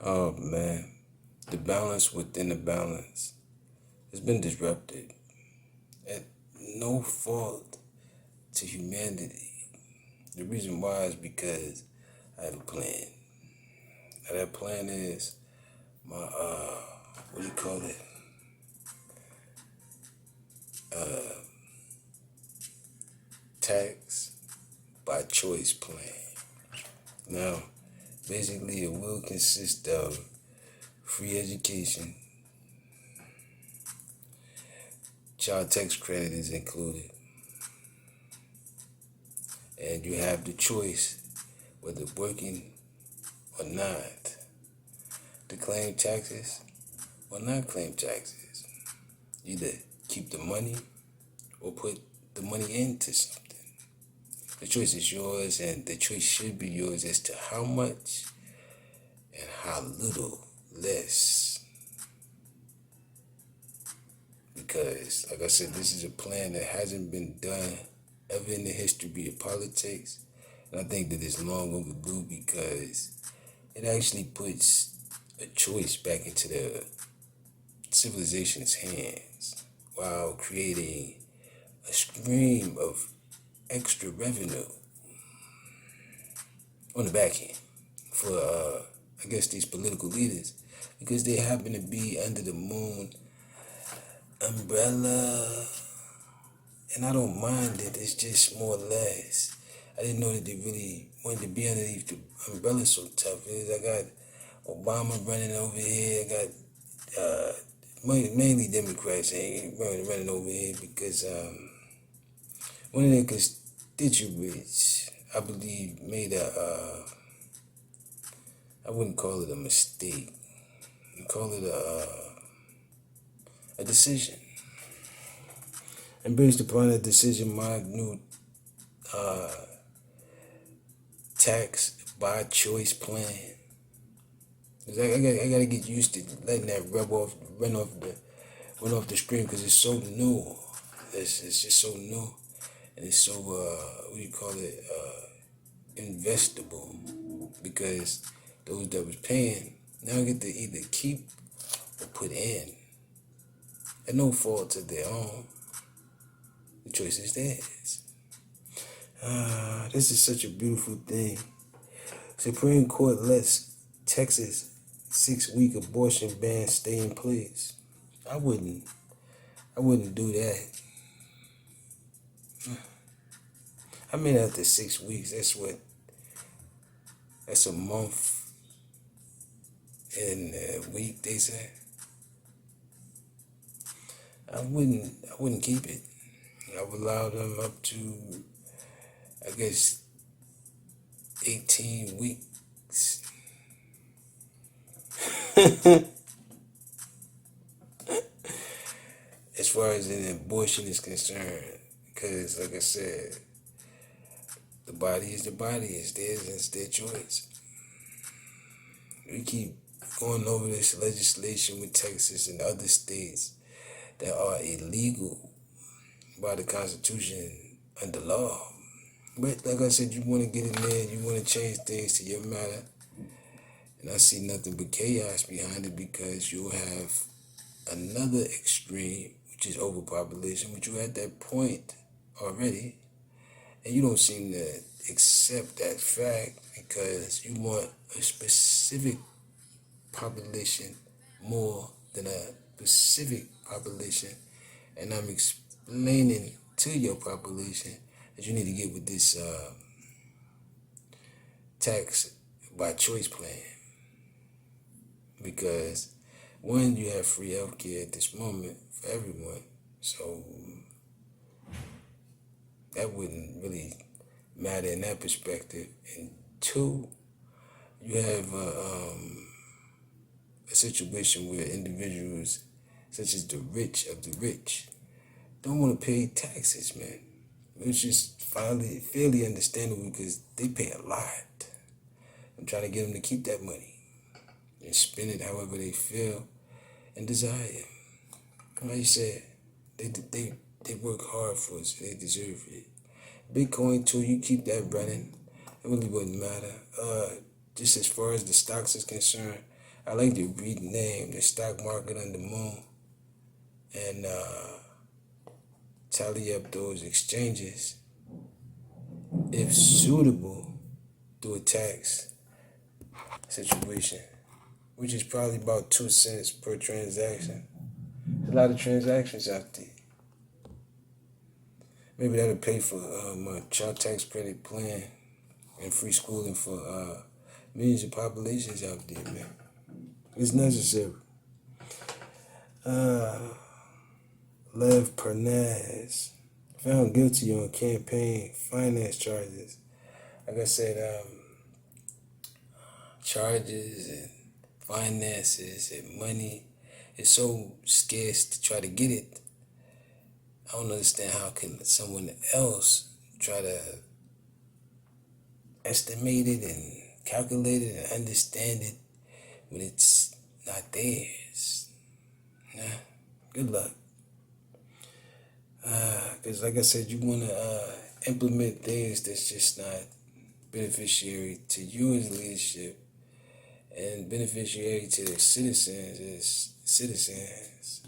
Oh man, the balance within the balance has been disrupted at no fault to humanity. The reason why is because I have a plan. Now that plan is my what do you call it? Tax by choice plan. Now, basically, it will consist of free education, child tax credit is included, and you have the choice whether working or not to claim taxes or not claim taxes. Either keep the money or put the money into something. The choice is yours, and the choice should be yours as to how much and how little less. Because, like I said, this is a plan that hasn't been done ever in the history of politics. And I think that it's long overdue because it actually puts a choice back into the civilization's hands while creating a stream of extra revenue on the back end for, I guess, these political leaders because they happen to be under the moon umbrella. And I don't mind it, it's just more or less. I didn't know that they really wanted to be underneath the umbrella so tough. I got Obama running over here. I got mainly Democrats running over here because one of their constituents, I believe, made I wouldn't call it a mistake. I'd call it a decision. And based upon that decision, my new tax by choice plan. I gotta get used to letting that run off the screen because it's so new. It's just so new, and it's so what do you call it, investable. Because those that was paying now get to either keep or put in, at no fault of their own. The choice is theirs. This is such a beautiful thing. Supreme Court lets Texas 6-week abortion ban stay in place. I wouldn't do that. I mean, after 6 weeks, that's a month and a week, they say. I wouldn't keep it. I would allow them up to, I guess, 18 weeks. As far as an abortion is concerned, because like I said, the body is the body, it's theirs and it's their choice. We keep going over this legislation with Texas and other states that are illegal by the Constitution and the law. But like I said, you want to get in there, you want to change things to your matter. And I see nothing but chaos behind it because you'll have another extreme, which is overpopulation, which you're at that point already. And you don't seem to accept that fact because you want a specific population more than a specific population. And I'm explaining to your population that you need to get with this tax by choice plan. Because one, you have free healthcare at this moment for everyone. So that wouldn't really matter in that perspective. And two, you have a situation where individuals such as the rich of the rich don't want to pay taxes, man. Which is fairly understandable because they pay a lot. I'm trying to get them to keep that money and spend it however they feel and desire. Like you said, they work hard for it, so they deserve it. Bitcoin too, you keep that running. It really wouldn't matter. Just as far as the stocks is concerned, I like to rename the stock market on the moon and tally up those exchanges, if suitable, through a tax situation, which is probably about 2 cents per transaction. There's a lot of transactions out there. Maybe that'll pay for my child tax credit plan and free schooling for millions of populations out there, man. It's necessary. Lev Pernaz, found guilty on campaign finance charges. Like I said, charges and finances and money is so scarce to try to get it. I don't understand how can someone else try to estimate it and calculate it and understand it when it's not theirs. Nah, good luck. Because like I said, you want to implement things that's just not beneficiary to you as leadership and beneficiary to the citizens as citizens.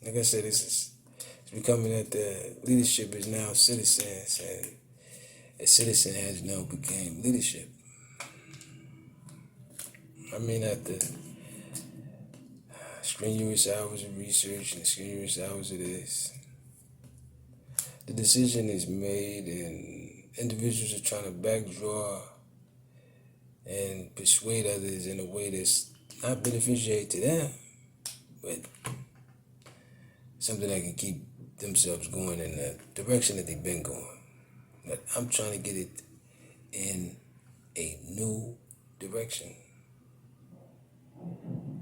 Like I said, it's becoming that the leadership is now citizens, and a citizen has now become leadership. I mean, after strenuous hours of research and strenuous hours of this, the decision is made and individuals are trying to backdraw and persuade others in a way that's not beneficiary to them, but something that can keep themselves going in the direction that they've been going. But I'm trying to get it in a new direction.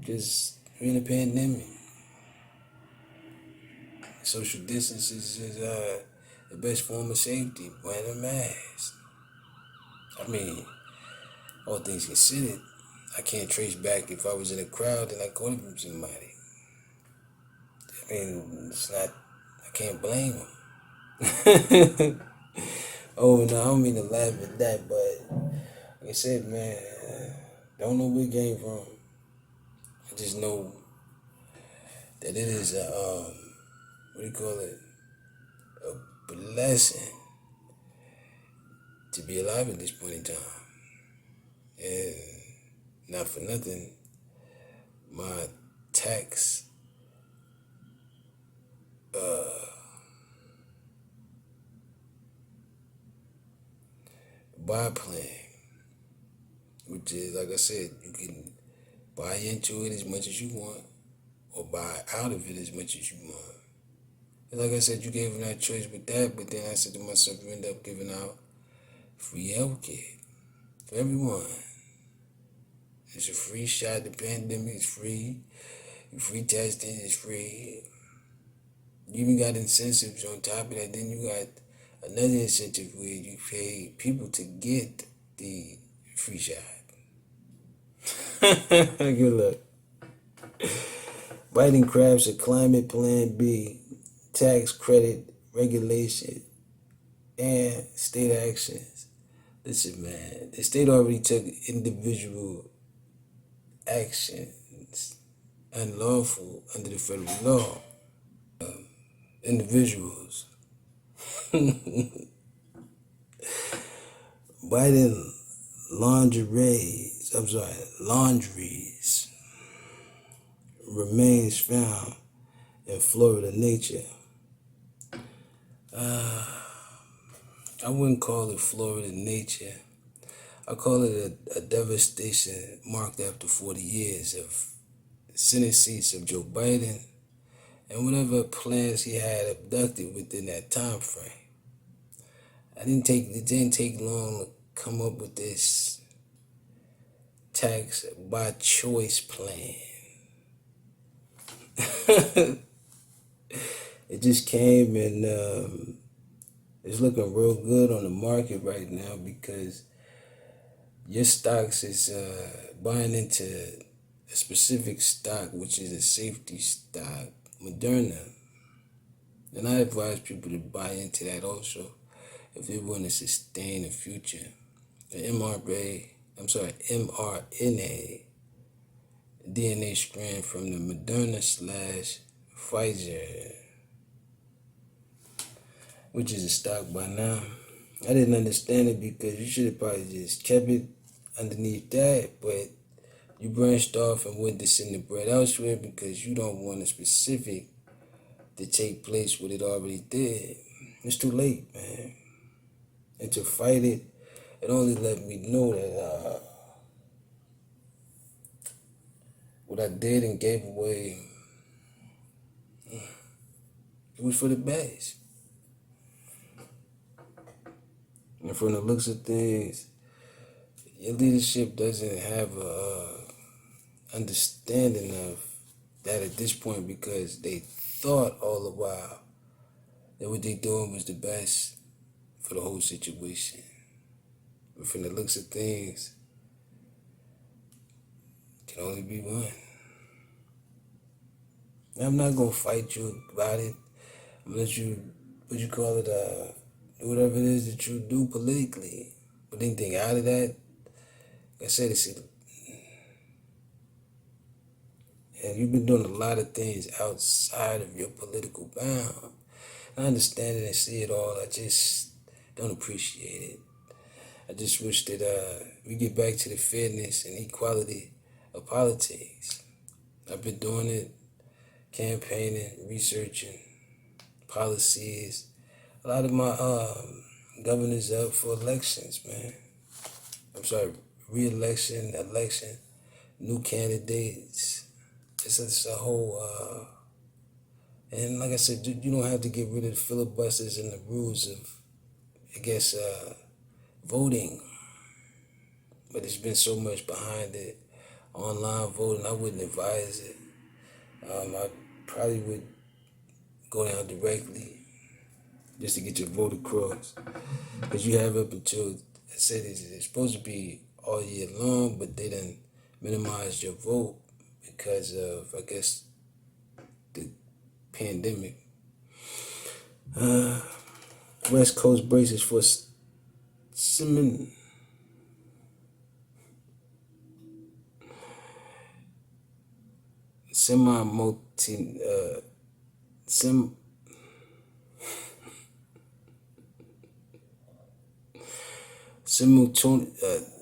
Because we're in a pandemic. Social distance is the best form of safety, wearing a mask. I mean, all things considered, I can't trace back if I was in a crowd and I caught it from somebody. I mean, it's not, I can't blame them. Oh, no, I don't mean to laugh at that, but like I said, man, don't know where it came from. I just know that it is a, what do you call it, a blessing to be alive at this point in time. And not for nothing, my tax buy plan, which is, like I said, you can buy into it as much as you want or buy out of it as much as you want. And like I said, you gave them that choice with that, but then I said to myself, you end up giving out free healthcare for everyone. It's a free shot. The pandemic is free. Free testing is free. You even got incentives on top of that. Then you got another incentive where you pay people to get the free shot. Good luck. Biden crafts a climate plan B, tax credit regulation, and state actions. Listen, man, the state already took individual actions unlawful under the federal law. Individuals. Biden laundries remains found in Florida nature. I wouldn't call it Florida nature. I call it a devastation marked after 40 years of Senate seats of Joe Biden and whatever plans he had abducted within that time frame. It didn't take long to come up with this tax by choice plan. It just came and it's looking real good on the market right now because your stocks is buying into a specific stock, which is a safety stock, Moderna. And I advise people to buy into that also if they want to sustain the future. The mRNA DNA strand from the Moderna / Pfizer, which is a stock by now. I didn't understand it because you should have probably just kept it underneath that, but you branched off and went to send the bread elsewhere because you don't want a specific to take place what it already did. It's too late, man. And to fight it, it only let me know that what I did and gave away, it was for the best. And from the looks of things, your leadership doesn't have a understanding of that at this point because they thought all the while that what they doing was the best for the whole situation. But from the looks of things, it can only be one. Now, I'm not gonna fight you about it. I'm gonna let you, do whatever it is that you do politically. But anything out of that, like I said, and you've been doing a lot of things outside of your political bound. I understand it and see it all. I just don't appreciate it. I just wish that we get back to the fairness and equality of politics. I've been doing it, campaigning, researching policies. A lot of my governors up for elections, man. I'm sorry, re-election, election, new candidates. It's a whole, and like I said, you don't have to get rid of the filibusters and the rules of, I guess, voting. But there's been so much behind it. Online voting, I wouldn't advise it. I probably would go down directly just to get your vote across. Because you have up until, I said it's supposed to be all year long, but they done minimized your vote because of, I guess, the pandemic. West Coast braces for semi-multi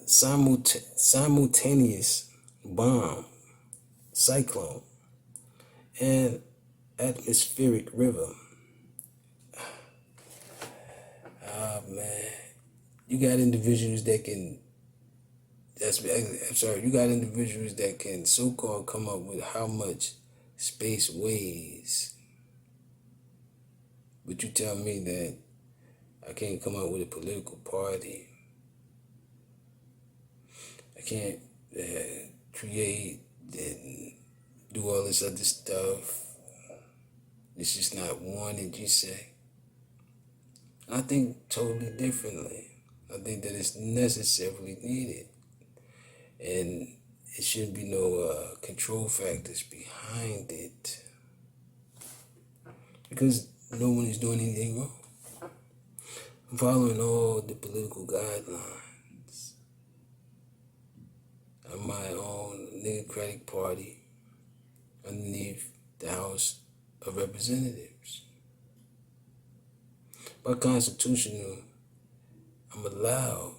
simultaneous bomb, cyclone, and atmospheric river. Man, you got individuals that can. You got individuals that can so-called come up with how much space weighs, but you tell me that I can't come up with a political party. I can't create and do all this other stuff. It's just not wanted, you say. I think totally differently. I think that it's necessarily needed. And it shouldn't be no control factors behind it. Because no one is doing anything wrong. I'm following all the political guidelines of my own Democratic Party underneath the House of Representatives. By Constitution, I'm allowed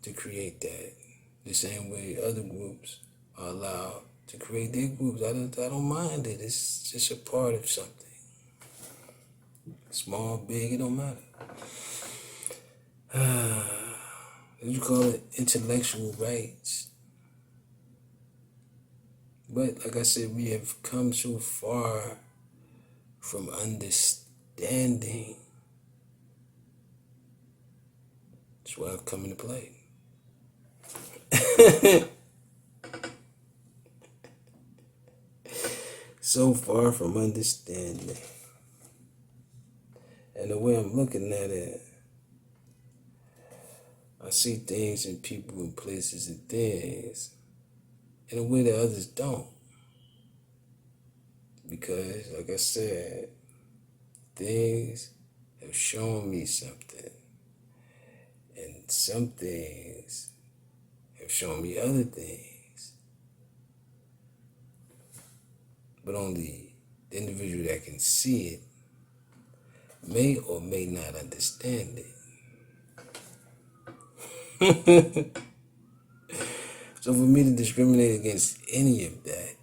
to create that the same way other groups are allowed to create their groups. I don't mind it. It's just a part of something. Small, big, it don't matter. You call it intellectual rights. But like I said, we have come so far from understanding. That's why I've come into play. So far from understanding. And the way I'm looking at it, I see things and people and places and things in a way that others don't. Because, like I said, things have shown me something. And some things have shown me other things. but only the individual that can see it may or may not understand it. So for me to discriminate against any of that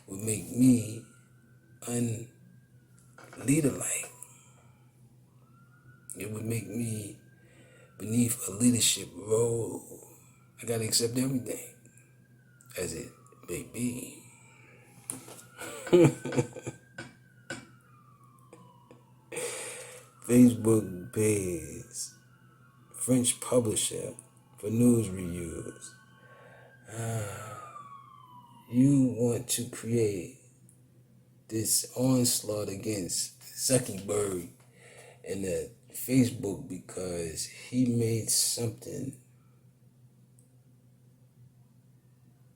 would make me unleaderlike. It would make me beneath a leadership role. I gotta accept everything as it may be. Facebook pays French publisher for news reviews. You want to create this onslaught against Zuckerberg and the Facebook because he made something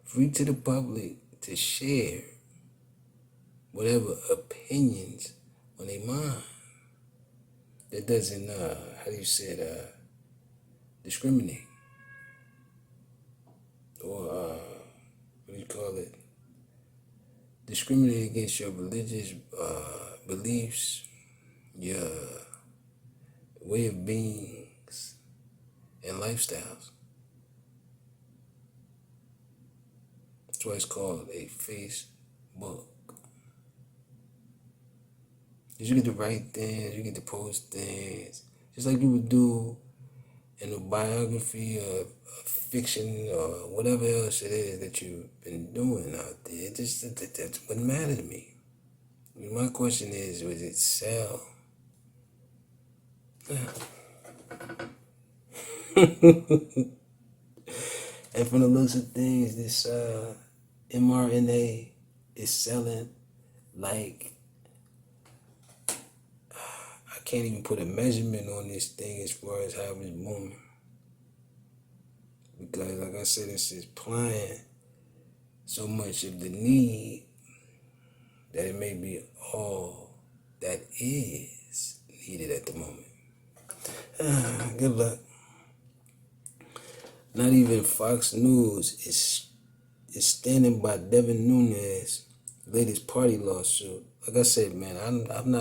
free to the public to share whatever opinions on their mind. That doesn't, discriminate. Or, discriminate against your religious beliefs, your way of beings, and lifestyles. That's why it's called a Facebook. You get to write things, you get to post things, just like you would do in a biography or fiction or whatever else it is that you've been doing out there. That wouldn't matter to me. My question is, would it sell? And from the looks of things, this mRNA is selling like, I can't even put a measurement on this thing as far as how it's moving. Because like I said, it's supplying so much of the need that it may be all that is needed at the moment. Good luck. Not even Fox News is standing by Devin Nunes' latest party lawsuit. Like I said, man, I'm not